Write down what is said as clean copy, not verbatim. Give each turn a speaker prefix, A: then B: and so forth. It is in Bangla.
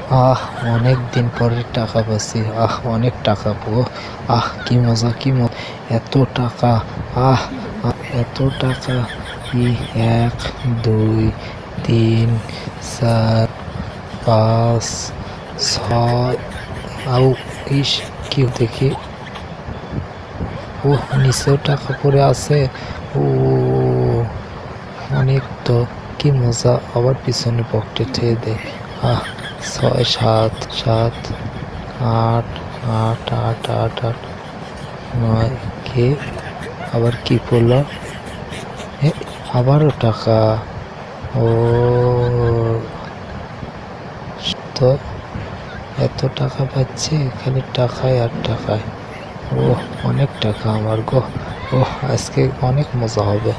A: আহ, অনেক দিন পরে টাকা পাচ্ছি। অনেক টাকা পাবো। কি মজা, কি মজা! এত টাকা! আহ এত টাকা! কি! 1, 2, 3, 4, 5, 6। আউ! ইস! কি দেখি! নিচেও টাকা পড়ে আছে। ও, অনেক তো! কি মজা! আবার পিছনে পকেটে ঠেয়ে দেয়। 6, 7, 7, 8, 8, 8, 8, 8, 9। কে আবার কি পড়লো? আবারও টাকা! ও, তো এত টাকা পাচ্ছি, খালি টাকায় আর টাকায়। অনেক টাকা আমার গো! আজকে অনেক মজা হবে।